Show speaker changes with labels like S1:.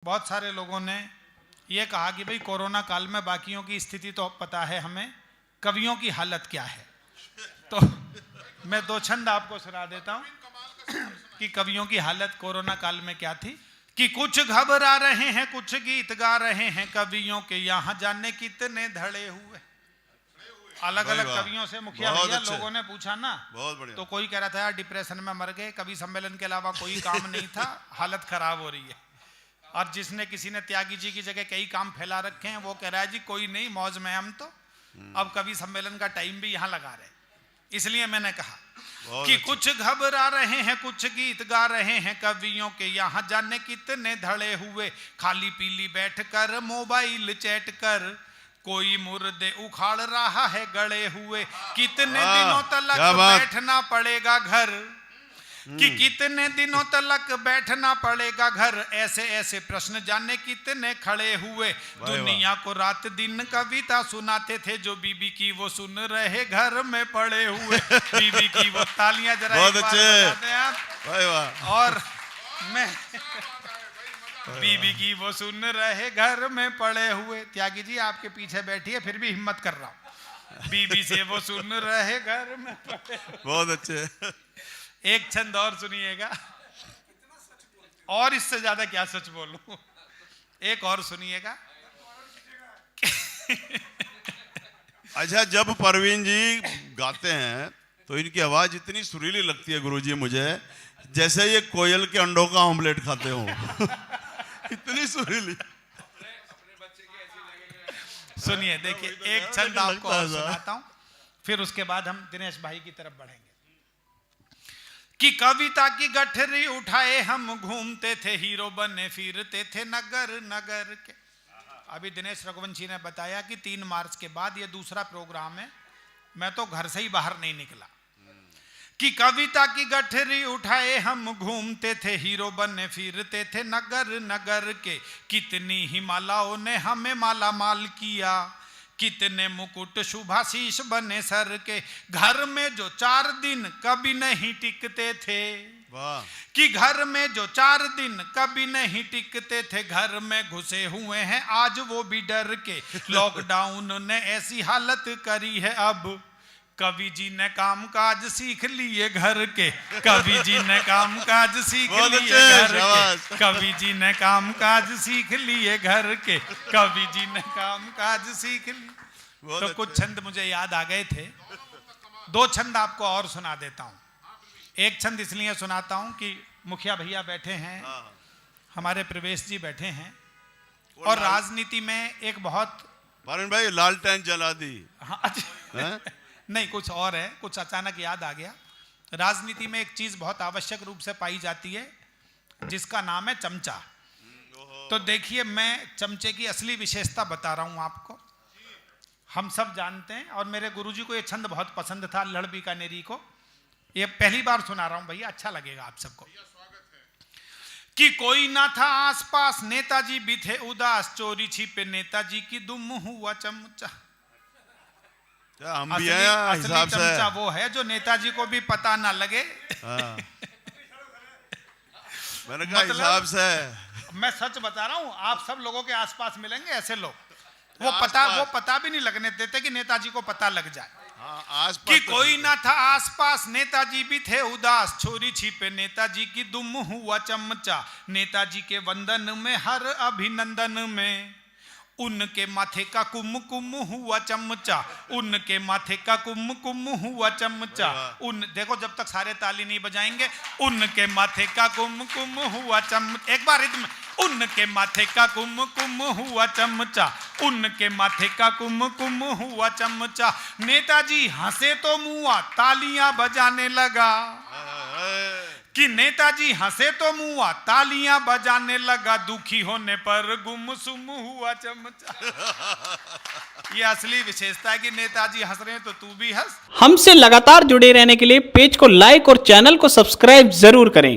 S1: बहुत सारे लोगों ने ये कहा कि भाई कोरोना काल में बाकियों की स्थिति तो पता है हमें, कवियों की हालत क्या है। तो मैं दो छंद आपको सुना देता हूँ कि कवियों की हालत कोरोना काल में क्या थी। कि कुछ घबरा रहे हैं, कुछ गीत गा रहे हैं, कवियों के यहाँ जाने कितने धड़े हुए। अलग अलग कवियों से मुखिया भैया लोगों ने पूछा ना, तो कोई कह रहा था यार डिप्रेशन में मर गए, कवि सम्मेलन के अलावा कोई काम नहीं था, हालत खराब हो रही है। और जिसने किसी ने त्यागी जी की जगह कई काम फैला रखे हैं वो कह रहा है जी कोई नहीं, मौज में हम तो अब कवि सम्मेलन का टाइम भी यहाँ लगा रहे। इसलिए मैंने कहा कि कुछ घबरा रहे हैं, कुछ गीत गा रहे हैं, कवियों के यहाँ जाने कितने धड़े हुए। खाली पीली बैठकर मोबाइल चैट कर कोई मुर्दे उखाड़ रहा है गड़े हुए। कितने दिनों तक बैठना पड़ेगा घर, कि कितने दिनों तक बैठना पड़ेगा घर। ऐसे ऐसे प्रश्न जाने कितने खड़े हुए। दुनिया को रात दिन कविता सुनाते थे, जो बीबी की वो सुन रहे घर में पड़े हुए। बीबी की वो तालियां जरा बहुत अच्छे। और मैं बीबी की वो सुन रहे घर में पड़े हुए। त्यागी जी आपके पीछे बैठी है, फिर भी हिम्मत कर रहा हूं। बीबी से वो सुन रहे घर में पड़े हुए।
S2: बहुत अच्छे।
S1: एक छंद और सुनिएगा, और इससे ज्यादा क्या सच बोलूं। एक और सुनिएगा।
S2: अच्छा, जब परवीन जी गाते हैं तो इनकी आवाज इतनी सुरीली लगती है गुरुजी मुझे, जैसे ये कोयल के अंडों का ऑमलेट खाते हो। इतनी सुरीली।
S1: सुनिए, देखिए एक छंद आपको और सुनाता हूं, फिर उसके बाद हम दिनेश भाई की तरफ बढ़ेंगे। कि कविता की गठरी उठाए हम घूमते थे, हीरो बने फिरते थे नगर नगर के। अभी दिनेश रघुवंशी ने बताया कि 3 मार्च के बाद ये दूसरा प्रोग्राम है, मैं तो घर से ही बाहर नहीं निकला। कि कविता की गठरी उठाए हम घूमते थे, हीरो बने फिरते थे नगर नगर के। कितनी ही मालाओं ने हमें माला माल किया, कितने मुकुट शुभाशीष बने सर के। घर में जो 4 दिन कभी नहीं टिकते थे, कि घर में जो 4 दिन कभी नहीं टिकते थे, घर में घुसे हुए हैं आज वो भी डर के। लॉकडाउन ने ऐसी हालत करी है अब, कवि जी ने काम काज सीख लिए घर के। कवि जी ने काम काज सीख लिए घर के। कवि जी ने काम काज सीख लिए घर के। कवि जी ने काम काज सीख लिए। तो कुछ छंद मुझे याद आ गए थे, 2 छंद आपको और सुना देता हूं। एक छंद इसलिए सुनाता हूं कि मुखिया भैया बैठे हैं, हमारे प्रवेश जी बैठे हैं, और राजनीति में एक बहुत
S2: भाई लालटेन जला दी।
S1: हाँ, अच्छा नहीं, कुछ और है, कुछ अचानक याद आ गया। राजनीति में एक चीज बहुत आवश्यक रूप से पाई जाती है, जिसका नाम है चमचा। तो देखिए, मैं चमचे की असली विशेषता बता रहा हूं आपको। हम सब जानते हैं, और मेरे गुरुजी को ये छंद बहुत पसंद था, लड़ बीकानेरी को। ये पहली बार सुना रहा हूं भैया, अच्छा लगेगा आप सबको। कि कोई ना था आसपास, नेताजी भी थे उदास, चोरी छिपे नेताजी की दुम हुआ चमचा।
S2: हम भी हैं हिसाब से।
S1: चमचा वो है जो नेताजी को भी पता ना लगे।
S2: मैंने कहा हिसाब से।
S1: मैं सच बता रहा हूं, आप सब लोगों के आसपास मिलेंगे ऐसे लोग, वो पता भी नहीं लगने देते कि नेताजी को पता लग जाए। कि कोई ना था आसपास, नेताजी भी थे उदास, चोरी छिपे नेताजी की दुम हुआ चमचा। नेताजी के वंदन में हर अभिनंदन में, उनके माथे का कुमकुम हुआ चमचा। उनके माथे का कुमकुम हुआ चमचा। देखो, जब तक सारे ताली नहीं बजाएंगे, उनके माथे का कुमकुम हुआ चमचा। एक बार रिदम, उनके माथे का कुमकुम हुआ चमचा। उनके माथे का कुमकुम हुआ चमचा। नेताजी हंसे तो मुआ तालियां बजाने लगा, कि नेताजी हंसे तो मुआ तालियां बजाने लगा। दुखी होने पर गुमसुम हुआ चमचा। ये असली विशेषता है कि नेताजी हंस रहे हैं तो तू भी हंस।
S3: हमसे लगातार जुड़े रहने के लिए पेज को लाइक और चैनल को सब्सक्राइब जरूर करें।